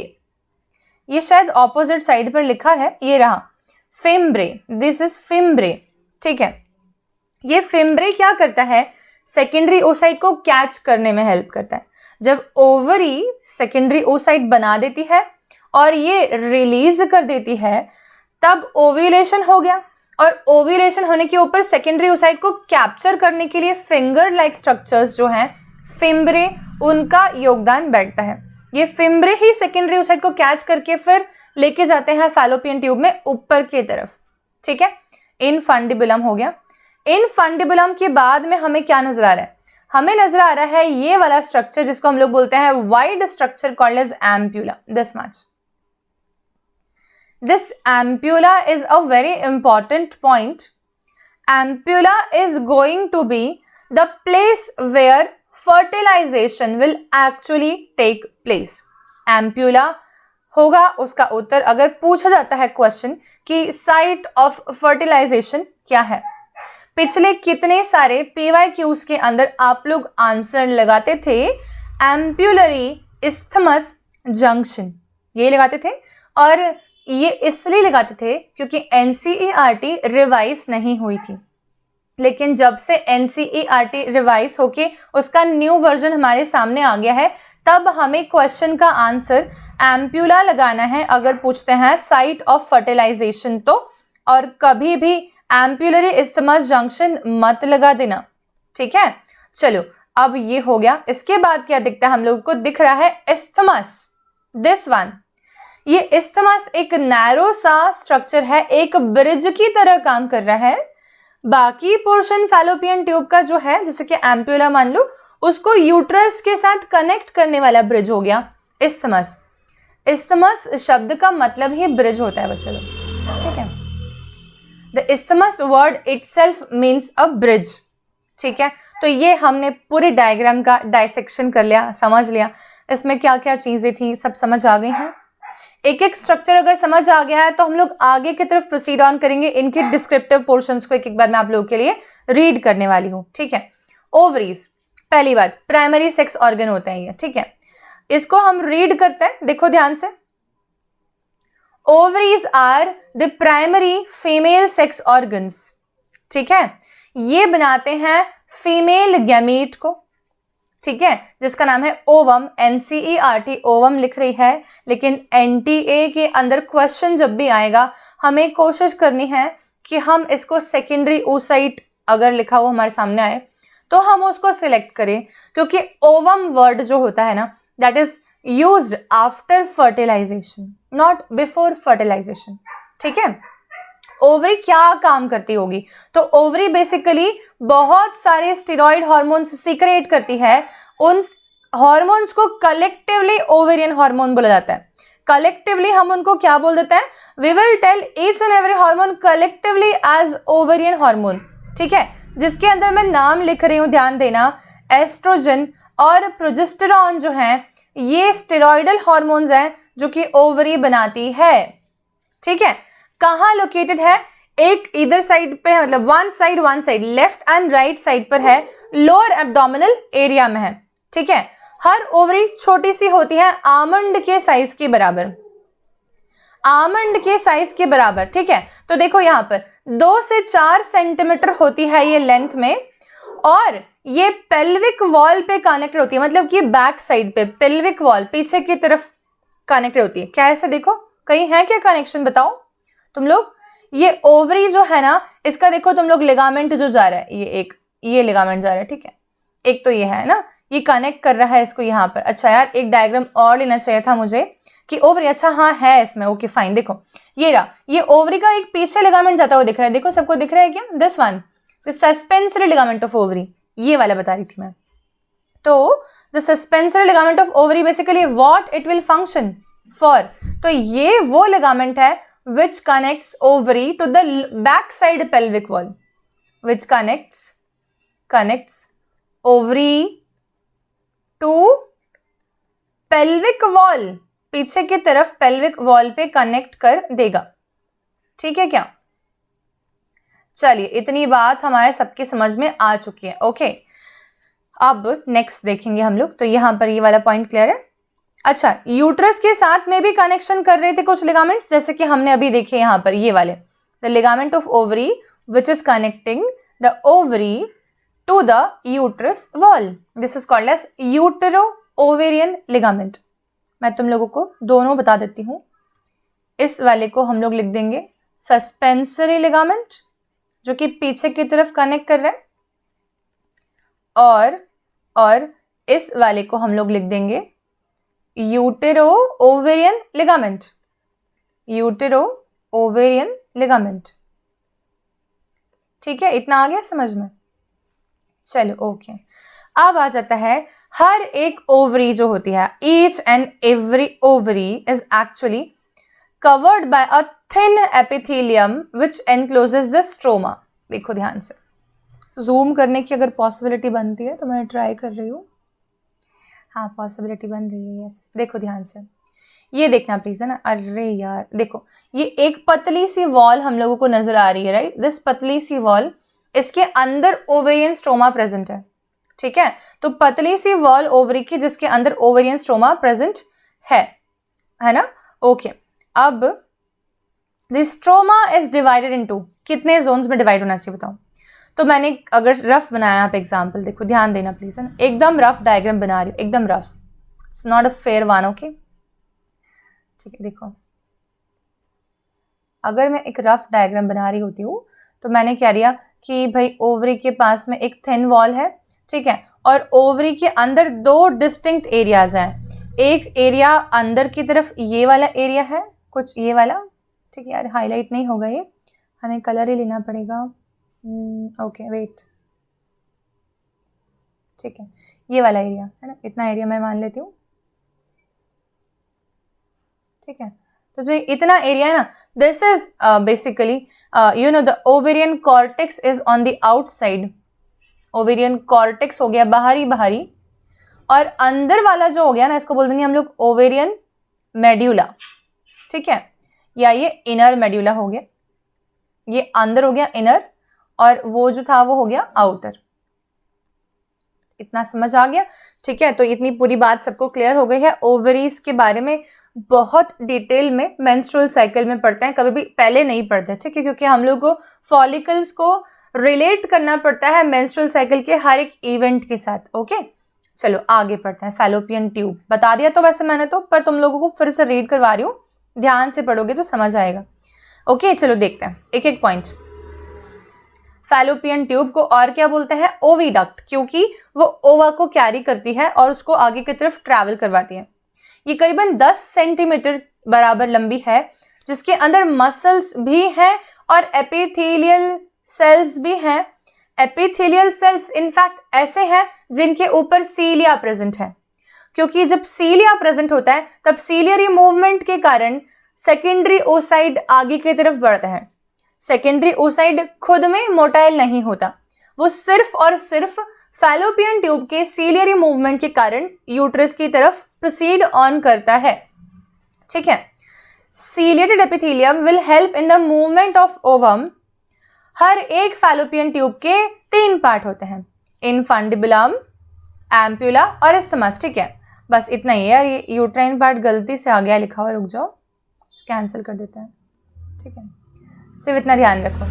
ये शायद ऑपोजिट साइड पर लिखा है, ये रहा फिम्ब्रे, दिस इज फिम्ब्रे। ठीक है, ये फिम्ब्रे क्या करता है, सेकेंडरी ओसाइट को कैच करने में हेल्प करता है। जब ओवरी सेकेंडरी ओसाइट बना देती है और ये रिलीज कर देती है तब ओव्यूलेशन हो गया, और ओव्यूलेशन होने के ऊपर सेकेंडरी ओसाइट को कैप्चर करने के लिए फिंगर लाइक स्ट्रक्चर्स जो हैं फिम्ब्रे, उनका योगदान बैठता है। ये फिम्ब्रे ही सेकेंडरी ओसाइट को कैच करके फिर लेके जाते हैं फैलोपियन ट्यूब में ऊपर की तरफ। ठीक है, इनफंडिबुलम हो गया। इनफंडिबुलम के बाद में हमें क्या नजर आ रहा है, हमें नजर आ रहा है ये वाला स्ट्रक्चर जिसको हम लोग बोलते हैं wide structure called as ampulla. This much. This ampulla is a very important point. Ampulla is going to be the place where fertilization will actually take place. Ampulla होगा उसका उत्तर अगर पूछा जाता है क्वेश्चन कि साइट ऑफ फर्टिलाइजेशन क्या है। पिछले कितने सारे PYQs के अंदर आप लोग आंसर लगाते थे एम्प्यूलरी इस्थमस जंक्शन, ये लगाते थे, और ये इसलिए लगाते थे क्योंकि NCERT रिवाइज नहीं हुई थी। लेकिन जब से NCERT रिवाइज होके उसका न्यू वर्जन हमारे सामने आ गया है, तब हमें क्वेश्चन का आंसर एम्प्यूला लगाना है अगर पूछते हैं साइट ऑफ फर्टिलाइजेशन तो, और कभी भी एम्प्यूलरी इस्थमस जंक्शन मत लगा देना। ठीक है, चलो अब ये हो गया। इसके बाद क्या दिखता है हम लोगों को, दिख रहा है इस्थमस, दिस वन। ये इस्थमस एक नैरो सा स्ट्रक्चर है, एक ब्रिज की तरह काम कर रहा है। बाकी पोर्शन फैलोपियन ट्यूब का जो है, जैसे कि एम्प्यूला मान लो, उसको यूट्रस के साथ कनेक्ट करने वाला ब्रिज हो गया इस्थमस। इस्थमस शब्द का मतलब ही ब्रिज होता है बच्चे लोग। ठीक है, the isthmus word itself means a bridge. ठीक है, तो ये हमने पूरे डायग्राम का डाइसेक्शन कर लिया, समझ लिया इसमें क्या क्या चीजें थी, सब समझ आ गई हैं। एक एक स्ट्रक्चर अगर समझ आ गया है तो हम लोग आगे की तरफ प्रोसीड ऑन करेंगे। इनके डिस्क्रिप्टिव पोर्शंस को एक एक बार मैं आप लोगों के लिए रीड करने वाली हूँ। ठीक है, ओवरीज, पहली बात प्राइमरी सेक्स ऑर्गन होते हैं ये। ठीक है, इसको हम रीड करते हैं, देखो ध्यान से। Ovaries are the primary female sex organs. ठीक है, ये बनाते हैं फीमेल गैमीट को। ठीक है, जिसका नाम है ओवम। NCERT ओवम लिख रही है, लेकिन NTA के अंदर क्वेश्चन जब भी आएगा हमें कोशिश करनी है कि हम इसको सेकेंडरी ओसाइट अगर लिखा हुआ हमारे सामने आए तो हम उसको सिलेक्ट करें, क्योंकि ओवम वर्ड जो होता है ना, that is used after fertilization, not before fertilization. ठीक है, ओवरी क्या काम करती होगी, तो ओवरी बेसिकली बहुत सारे स्टेरॉइड हार्मोन्स सीक्रेट करती है। उन हार्मोन्स को कलेक्टिवली ओवेरियन हार्मोन बोला जाता है। कलेक्टिवली हम उनको क्या बोल देते हैं, we will tell each and every hormone collectively as ovarian hormone, ठीक है। जिसके अंदर मैं नाम लिख रही हूं, ध्यान देना, एस्ट्रोजन और प्रोजेस्टेरॉन जो हैं ये स्टेरॉइडल हार्मोन्स हैं जो कि ओवरी बनाती है, ठीक है। कहाँ लोकेटेड है, एक इधर साइड पे है, मतलब one side left and right side पर है, लोअर एब्डोमिनल एरिया में है, ठीक है। हर ओवरी छोटी सी होती है, आमंड के साइज के बराबर, आमंड के साइज के बराबर, ठीक है। तो देखो यहाँ पर 2 से 4 सेंटीमीटर होती है ये लेंथ में, और ये पेल्विक वॉल पे कनेक्ट होती है, मतलब कि बैक साइड पे पेल्विक वॉल पीछे की तरफ कनेक्ट होती है। क्या ऐसे देखो कहीं है क्या कनेक्शन, बताओ तुम लोग। ये ओवरी जो है ना, इसका देखो तुम लोग लिगामेंट जो जा रहा है, ये लिगामेंट जा रहा है, ठीक है। एक तो ये है ना, ये कनेक्ट कर रहा है इसको यहाँ पर। अच्छा यार, एक डायग्राम और लेना चाहिए था मुझे कि ओवरी, अच्छा हाँ है इसमें, ओके फाइन। देखो ये रहा, ये ओवरी का एक पीछे लिगामेंट जाता हुआ दिख रहा है, देखो सबको दिख रहा है क्या, this one, the suspensory ligament of ovary, ये वाला बता रही थी मैं। तो the suspensory ligament of ovary basically what it will function for, तो ये वो लिगामेंट है which connects ovary to the back side pelvic wall, which connects ovary to pelvic wall, पीछे की तरफ pelvic wall पे कनेक्ट कर देगा, ठीक है क्या। चलिए इतनी बात हमारे सबके समझ में आ चुकी है, ओके। अब नेक्स्ट देखेंगे हम लोग, तो यहां पर ये वाला पॉइंट क्लियर है। अच्छा, यूट्रस के साथ में भी कनेक्शन कर रहे थे कुछ लिगामेंट्स, जैसे कि हमने अभी देखे यहाँ पर ये वाले, the ligament of ovary which is connecting the ovary to the uterus wall, this is called as utero ovarian ligament. मैं तुम लोगों को दोनों बता देती हूँ। इस वाले को हम लोग लिख देंगे सस्पेंसरी लिगामेंट, जो कि पीछे की तरफ कनेक्ट कर रहा है, और इस वाले को हम लोग लिख देंगे यूटेरो ओवेरियन लिगामेंट, यूटेरो ओवेरियन लिगामेंट, ठीक है। इतना आ गया समझ में, चलो ओके। अब आ जाता है हर एक ओवरी जो होती है, each and every ovary is actually covered by a thin epithelium which encloses the stroma. देखो ध्यान से, जूम करने की अगर पॉसिबिलिटी बनती है तो मैं ट्राई कर रही हूँ, हाँ पॉसिबिलिटी बन रही है, यस। देखो ध्यान से, ये देखना प्लीज, है ना। अरे यार देखो, ये एक पतली सी वॉल हम लोगों को नजर आ रही है, राइट, दिस पतली सी वॉल, इसके अंदर ओवेरियन स्ट्रोमा प्रेजेंट है, ठीक है। तो पतली सी वॉल ओवरी की जिसके अंदर ओवेरियन स्ट्रोमा प्रेजेंट है ना, ओके। अब the stroma is divided into, कितने जोन्स में डिवाइड होना चाहिए बताओ। तो मैंने अगर रफ बनाया यहाँ पे एग्जाम्पल, देखो ध्यान देना प्लीज, है ना, एकदम रफ डायग्राम बना रही हूँ, एकदम rough, it's not a fair one, okay, ठीक है। देखो अगर मैं एक रफ डायग्राम बना रही होती हूँ तो मैंने क्या लिया कि भाई ओवरी के पास में एक थिन वॉल है, ठीक है, और ओवरी के अंदर 2 डिस्टिंक्ट एरियाज हैं। एक एरिया अंदर की तरफ ये वाला एरिया है, कुछ ये वाला, ठीक है यार हाईलाइट नहीं होगा ये, हमें कलर ही लेना पड़ेगा, ओके वेट, ठीक है, ये वाला एरिया है ना, इतना एरिया मैं मान लेती हूँ, ठीक है। तो जो इतना एरिया है ना, this is basically you know the ovarian cortex is on the outside, ovarian cortex हो गया बाहरी, और अंदर वाला जो हो गया ना, इसको बोल देंगे हम लोग ओवेरियन मेड्यूला, ठीक है, या ये इनर मेड्यूला हो गया, ये अंदर हो गया इनर, और वो जो था वो हो गया आउटर। इतना समझ आ गया, ठीक है। तो इतनी पूरी बात सबको क्लियर हो गई है। ओवरीज के बारे में बहुत डिटेल में मेंस्ट्रुअल साइकिल में पढ़ते हैं, कभी भी पहले नहीं पढ़ते, ठीक है, क्योंकि हम लोग को फॉलिकल्स को रिलेट करना पड़ता है मेंस्ट्रुअल साइकिल के हर एक इवेंट के साथ, ओके। चलो आगे पढ़ते हैं। फैलोपियन ट्यूब बता दिया तो वैसे मैंने तो, पर तुम लोगों को फिर से रीड करवा रही हूँ, ध्यान से पढ़ोगे तो समझ आएगा, ओके। चलो देखते हैं एक एक पॉइंट। फैलोपियन ट्यूब को और क्या बोलते हैं, ओविडक्ट, क्योंकि वो ओवा को कैरी करती है और उसको आगे की तरफ ट्रैवल करवाती है। ये करीबन 10 सेंटीमीटर बराबर लंबी है, जिसके अंदर मसल्स भी हैं और एपिथेलियल सेल्स भी हैं। एपिथेलियल सेल्स इनफैक्ट ऐसे हैं जिनके ऊपर सीलिया प्रेजेंट है। क्योंकि जब सीलिया प्रेजेंट होता है तब सीलियरी मूवमेंट के कारण सेकेंडरी ओसाइड आगे की तरफ बढ़ता है। सेकेंडरी ओसाइड खुद में मोटाइल नहीं होता, वो सिर्फ और सिर्फ फैलोपियन ट्यूब के सीलियरी मूवमेंट के कारण यूट्रस की तरफ प्रोसीड ऑन करता है। ठीक है, ciliated epithelium will help in the movement of ovum. हर एक फैलोपियन ट्यूब के 3 पार्ट होते हैं, इनफंडिबुलम, एम्प्यूला और इस्थमस। ठीक है, बस इतना ही है यार। ये यूट्राइन पार्ट गलती से आ गया लिखा हुआ, रुक जाओ, कैंसिल कर देते हैं। ठीक है, सिर्फ इतना ध्यान रखो,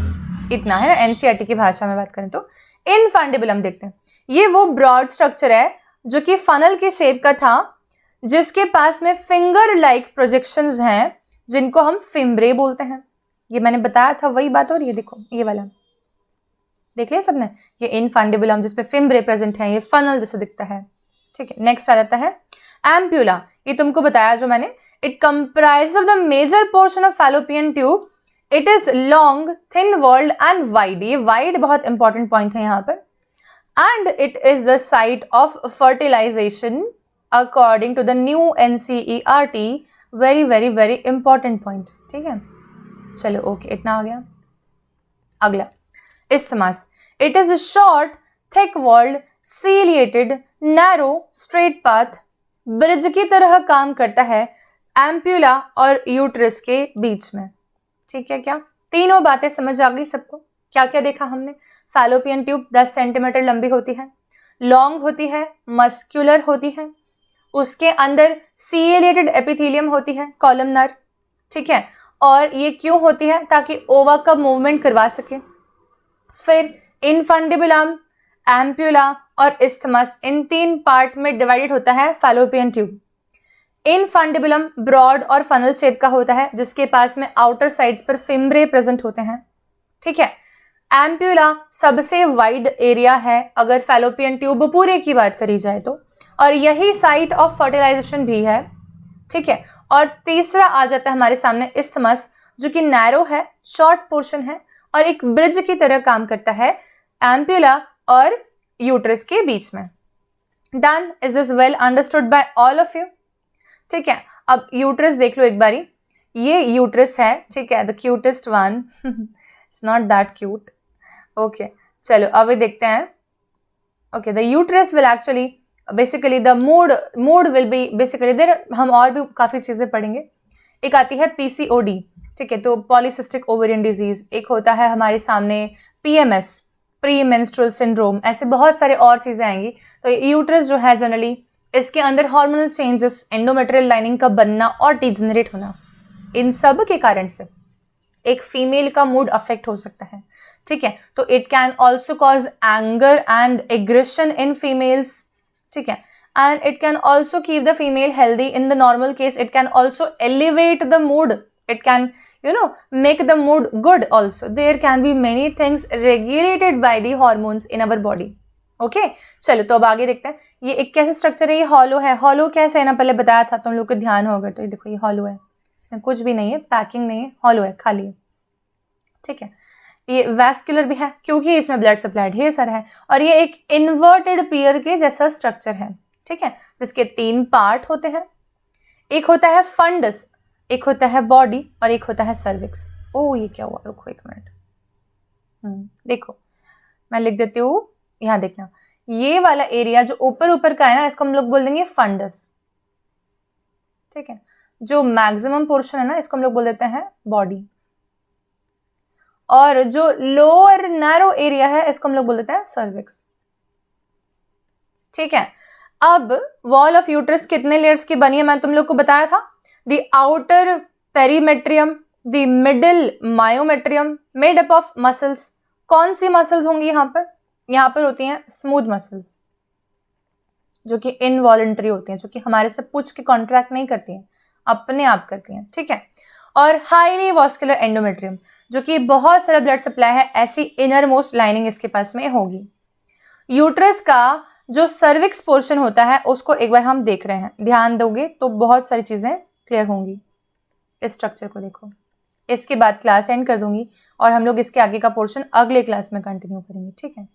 इतना है ना। एनसीईआरटी की भाषा में बात करें तो इनफंडिबुलम देखते हैं। ये वो ब्रॉड स्ट्रक्चर है जो कि फनल के शेप का था, जिसके पास में फिंगर लाइक प्रोजेक्शंस हैं जिनको हम फिम्ब्रे बोलते हैं। ये मैंने बताया था वही बात। और ये देखो, ये वाला देख लिया सबने, ये इनफंडिबुलम जिसपे फिम्ब्रे प्रेजेंट है, ये फनल जैसे दिखता है। ठीक है, नेक्स्ट आ जाता है एम्प्यूला। ये तुमको बताया जो मैंने, it comprise of the major portion of fallopian tube. It is long, thin walled and wide. ये वाइड बहुत इंपॉर्टेंट पॉइंट है यहाँ पर। And it is the site of fertilisation according to the new NCERT. Very very very important point. ठीक है, चलो okay, इतना आ गया। अगला isthmus. It is short, thick walled, ciliated, narrow, straight path, bridge की तरह काम करता है एम्प्यूला और यूट्रस के बीच में। ठीक है, क्या तीनों बातें समझ आ गई सबको? क्या क्या देखा हमने? फैलोपियन ट्यूब 10 सेंटीमीटर लंबी होती है, लॉन्ग होती है, मस्क्यूलर होती है, उसके अंदर सीलिएटेड एपिथेलियम होती है, कॉलमनर। ठीक है, और ये क्यों होती है? ताकि ओवा का मूवमेंट करवा सके। फिर इनफंडिबुलम, एम्प्यूला और इस्थमस, इन 3 पार्ट में डिवाइडेड होता है फैलोपियन ट्यूब। इनफंडिबुलम ब्रॉड और फनल शेप का होता है, जिसके पास में आउटर साइड्स पर फिम्ब्रे प्रेजेंट होते हैं। ठीक है, एम्प्यूला सबसे वाइड एरिया है अगर फैलोपियन ट्यूब पूरे की बात करी जाए तो, और यही साइट ऑफ फर्टिलाइजेशन भी है। ठीक है, और तीसरा आ जाता है हमारे सामने इस्थमस, जो कि नैरो है, शॉर्ट पोर्शन है और एक ब्रिज की तरह काम करता है एम्प्यूला और यूट्रस के बीच में। Done, is this well understood by all of you? ठीक है, अब यूट्रस देख लो एक बारी। ये यूट्रस है, ठीक है, the cutest one. It's not that cute. Okay, चलो अभी देखते हैं। Okay, the uterus will actually basically the mood will be basically there. हम और भी काफ़ी चीज़ें पढ़ेंगे। एक आती है PCOD, ठीक है, तो पॉलीसिस्टिक ओवेरियन डिजीज। एक होता है हमारे सामने PMS, प्री मेंस्ट्रुअल सिंड्रोम। ऐसे बहुत सारे और चीज़ें आएंगी। तो यूट्रस जो है जनरली, इसके अंदर हार्मोनल चेंजेस, एंडोमेट्रियल लाइनिंग का बनना और डिजेनरेट होना, इन सब के कारण से एक फीमेल का मूड अफेक्ट हो सकता है। ठीक है, तो it can also cause anger and aggression in females. ठीक है, and it can also keep the female healthy. In the normal case, it can also elevate the mood. It can, make the mood good also. There can be many things regulated by the hormones in our body. Okay, चलो तो अब आगे देखते हैं। ये एक कैसे structure है? ये हॉलो है। हॉलो कैसे है ना, पहले बताया था, तुम लोग को ध्यान होगा। तो ये देखो, ये हॉलो है, इसमें कुछ भी नहीं है, पैकिंग नहीं है, हॉलो है, खाली है। ठीक है, ये वैस्कुलर भी है क्योंकि इसमें ब्लड सप्लाई ढेर सारा है, और ये एक इन्वर्टेड पियर के जैसा स्ट्रक्चर है। ठीक है, जिसके 3 पार्ट होते हैं। एक होता है फंडस, एक होता है बॉडी और एक होता है सर्विक्स। ओ, ये क्या हुआ? रुको 1 मिनट। देखो, मैं लिख देती हूँ, यहाँ देखना। ये वाला एरिया जो ऊपर ऊपर का है ना, इसको हम लोग बोल देंगे फंडस। ठीक है, जो मैक्सिमम पोर्शन है ना, इसको हम लोग बोल देते हैं बॉडी, और जो लोअर नैरो एरिया है, इसको हम लोग बोल देते हैं सर्विक्स। ठीक है, अब वॉल ऑफ यूट्रस कितने लेयर्स की बनी है मैं तुम लोग को बताया था। The outer perimetrium, the middle myometrium, made up of muscles. कौन सी मसल्स होंगी यहाँ पर? यहाँ पर होती हैं स्मूथ मसल्स, जो कि इनवॉलंटरी होती हैं, जो कि हमारे से पूछ के कॉन्ट्रैक्ट नहीं करती हैं, अपने आप करती हैं। ठीक है, और हाईली वॉस्कुलर एंडोमेट्रियम, जो कि बहुत सारा ब्लड सप्लाई है, ऐसी इनर मोस्ट लाइनिंग इसके पास में होगी। यूट्रस का जो सर्विक्स पोर्शन होता है, उसको एक बार हम देख रहे हैं। ध्यान दोगे तो बहुत सारी चीज़ें क्लियर होंगी। इस स्ट्रक्चर को देखो। इसके बाद क्लास एंड कर दूंगी और हम लोग इसके आगे का पोर्शन अगले क्लास में कंटिन्यू करेंगे। ठीक है,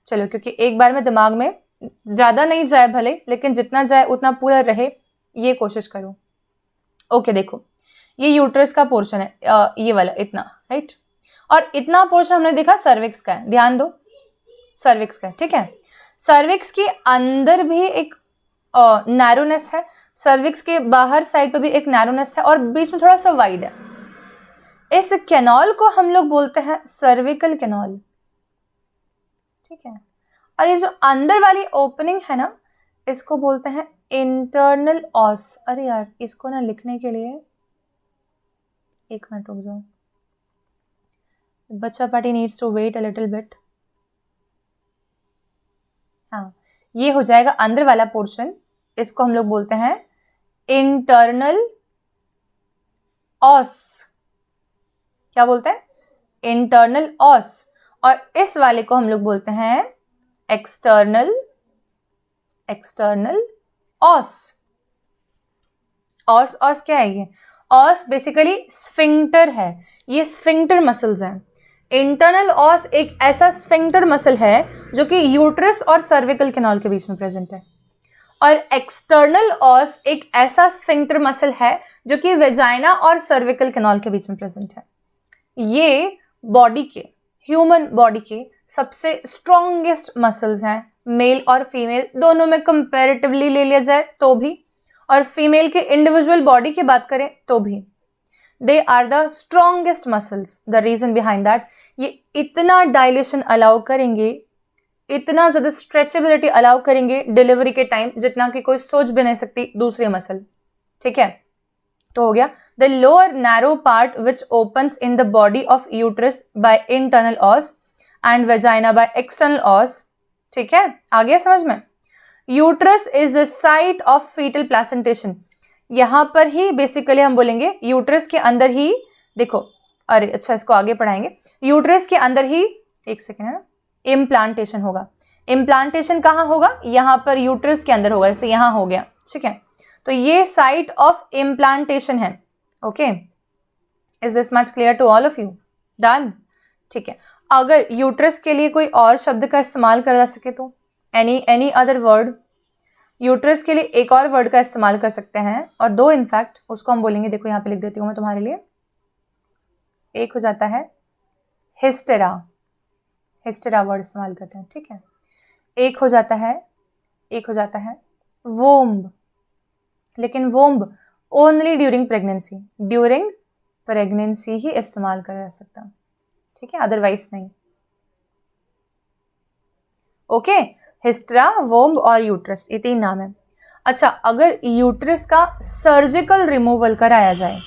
चलो, क्योंकि एक बार में दिमाग में ज़्यादा नहीं जाए भले, लेकिन जितना जाए उतना पूरा रहे, ये कोशिश करो। ओके देखो, ये यूट्रस का पोर्शन है, ये वाला इतना, राइट। और इतना पोर्शन हमने देखा सर्विक्स का है, ध्यान दो, सर्विक्स का है, ठीक है। सर्विक्स के अंदर भी एक नैरोनेस है, सर्विक्स के बाहर साइड पे भी एक नैरोनेस है, और बीच में थोड़ा सा वाइड है। इस कैनॉल को हम लोग बोलते हैं सर्विकल कैनॉल, ठीक है। और ये जो अंदर वाली ओपनिंग है ना, इसको बोलते हैं इंटरनल ऑस। अरे यार, इसको ना लिखने के लिए एक मिनट रुक जाओ, बच्चा party needs to wait a little bit. हाँ, ये हो जाएगा अंदर वाला पोर्शन, इसको हम लोग बोलते हैं इंटरनल ऑस। क्या बोलते हैं? इंटरनल ऑस। और इस वाले को हम लोग बोलते हैं एक्सटर्नल ऑस। ऑस क्या है ये? ऑस बेसिकली स्फिंक्टर है, ये स्फिंक्टर मसल्स हैं। इंटरनल ऑस एक ऐसा स्फिंक्टर मसल है जो कि यूट्रस और सर्विकल कैनाल के बीच में प्रेजेंट है, और एक्सटर्नल ऑस एक ऐसा स्फिंक्टर मसल है जो कि वेजाइना और सर्विकल कैनाल के बीच में प्रेजेंट है। ये बॉडी के, ह्यूमन बॉडी के सबसे स्ट्रॉन्गेस्ट मसल्स हैं, मेल और फीमेल दोनों में कंपैरेटिवली ले लिया जाए तो भी, और फीमेल के इंडिविजुअल बॉडी की बात करें तो भी। They are the strongest muscles. The reason behind that, ये इतना डायलेशन अलाउ करेंगे, इतना ज्यादा स्ट्रेचेबिलिटी अलाउ करेंगे डिलीवरी के टाइम, जितना कि कोई सोच भी नहीं सकती दूसरी मसल, ठीक है। तो हो गया the lower narrow part which opens in the body of uterus by internal os and vagina by external os, ठीक है। आ गया समझ में? Uterus is the site of foetal placentation. यहां पर ही बेसिकली हम बोलेंगे यूट्रस के अंदर ही, देखो, अरे अच्छा इसको आगे पढ़ाएंगे। यूट्रस के अंदर ही, एक सेकेंड है ना, इम्प्लांटेशन होगा। इम्प्लांटेशन कहाँ होगा? यहाँ पर यूट्रस के अंदर होगा, जैसे यहाँ हो गया, ठीक है। तो ये साइट ऑफ इम्प्लांटेशन है। Okay, is this much clear to all of you? Done, ठीक है। अगर यूट्रस के लिए कोई और शब्द का इस्तेमाल करा जा सके तो एनी अदर वर्ड, यूट्रस के लिए एक और वर्ड का इस्तेमाल कर सकते हैं, और दो इनफैक्ट, उसको हम बोलेंगे, देखो यहाँ पे लिख देती हूँ मैं तुम्हारे लिए। एक हो जाता है हिस्टेरा, हिस्टेरा वर्ड इस्तेमाल करते हैं, ठीक है। एक हो जाता है वोम्ब, लेकिन वोम्ब ओनली ड्यूरिंग प्रेगनेंसी ही इस्तेमाल करा जा सकता, ठीक है, अदरवाइज नहीं। ओके, हिस्टेरा, वोम्ब और यूट्रस, ये तीन नाम है। अच्छा, अगर यूट्रस का सर्जिकल रिमूवल कराया जाए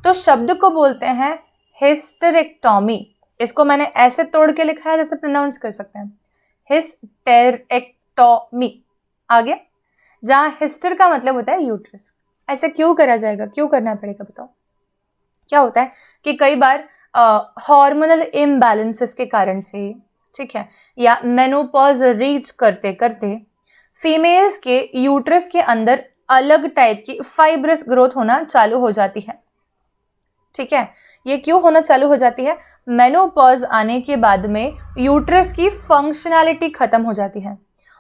तो शब्द को बोलते हैं हिस्टेरेक्टोमी। इसको मैंने ऐसे तोड़ के लिखा है जैसे प्रोनाउंस कर सकते हैं, हिस्टेरेक्टोमी। आ गया? जहां हिस्टर का मतलब होता है यूट्रस। ऐसे क्यों करा जाएगा, क्यों करना पड़ेगा बताओ? क्या होता है कि कई बार हार्मोनल इम्बैलेंसेस के कारण से, ठीक है, या मेनोपॉज रीच करते करते फीमेल्स के यूट्रस के अंदर अलग टाइप की फाइब्रस ग्रोथ होना चालू हो जाती है, ठीक है। ये क्यों होना चालू हो जाती है? मेनोपॉज आने के बाद में यूट्रस की फंक्शनैलिटी खत्म हो जाती है,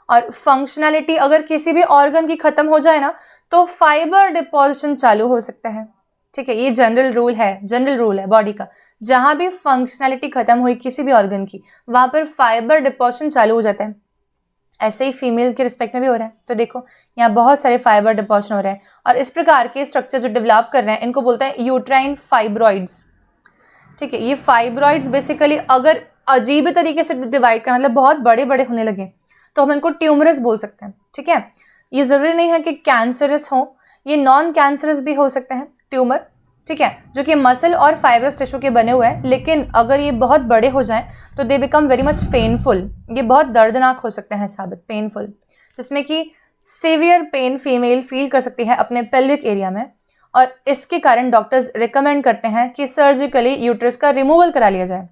और फंक्शनैलिटी अगर किसी भी ऑर्गन की खत्म हो जाए ना, तो फाइबर डिपॉजिशन चालू हो सकता है, ठीक है। ये जनरल रूल है बॉडी का। जहां भी फंक्शनैलिटी खत्म हुई किसी भी ऑर्गन की, वहां पर फाइबर डिपॉजिशन चालू हो जाता है। ऐसे ही फीमेल के रिस्पेक्ट में भी हो रहा है। तो देखो, यहाँ बहुत सारे फाइबर डिपॉजिशन हो रहे हैं, और इस प्रकार के स्ट्रक्चर जो डेवलप कर रहे हैं इनको बोलते हैं यूट्राइन फाइब्रॉइड्स, ठीक है। ये फाइब्रॉइड्स बेसिकली अगर अजीब तरीके से डिवाइड करना, मतलब बहुत बड़े बड़े होने लगे, तो हम इनको ट्यूमरस बोल सकते हैं, ठीक है। ये जरूरी नहीं है कि कैंसरस हो, ये नॉन कैंसरस भी हो सकते हैं ट्यूमर, ठीक है, जो कि मसल और फाइब्रस टिश्यू के बने हुए हैं। लेकिन अगर ये बहुत बड़े हो जाएं तो they become very much painful. ये बहुत दर्दनाक हो सकते हैं साबित, पेनफुल, जिसमें कि सीवियर पेन फीमेल फील कर सकती है अपने पेल्विक एरिया में, और इसके कारण डॉक्टर्स रिकमेंड करते हैं कि सर्जिकली यूट्रस का रिमूवल करा लिया जाए।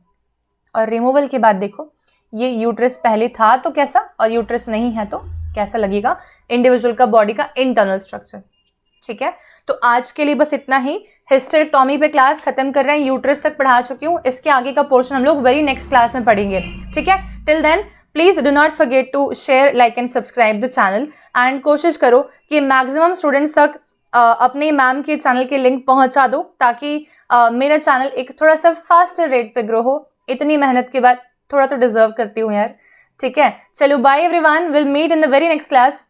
और रिमूवल के बाद देखो, ये यूट्रस पहले था तो कैसा, और यूट्रस नहीं है तो कैसा लगेगा इंडिविजुअल का बॉडी का इंटरनल स्ट्रक्चर, ठीक है। तो आज के लिए बस इतना ही। हिस्टेरेक्टोमी पे क्लास खत्म कर रहे हैं, यूट्रस तक पढ़ा चुकी हूँ। इसके आगे का पोर्शन हम लोग वेरी नेक्स्ट क्लास में पढ़ेंगे, ठीक है। Till then please do not forget to share, like and subscribe the channel and कोशिश करो कि मैक्सिमम स्टूडेंट्स तक अपने मैम के चैनल के लिंक पहुंचा दो ताकि मेरा चैनल एक थोड़ा सा फास्टर रेट पे ग्रो हो। इतनी मेहनत के बाद थोड़ा तो डिजर्व करती हूँ यार, ठीक है। चलो bye everyone, will meet in the very next class.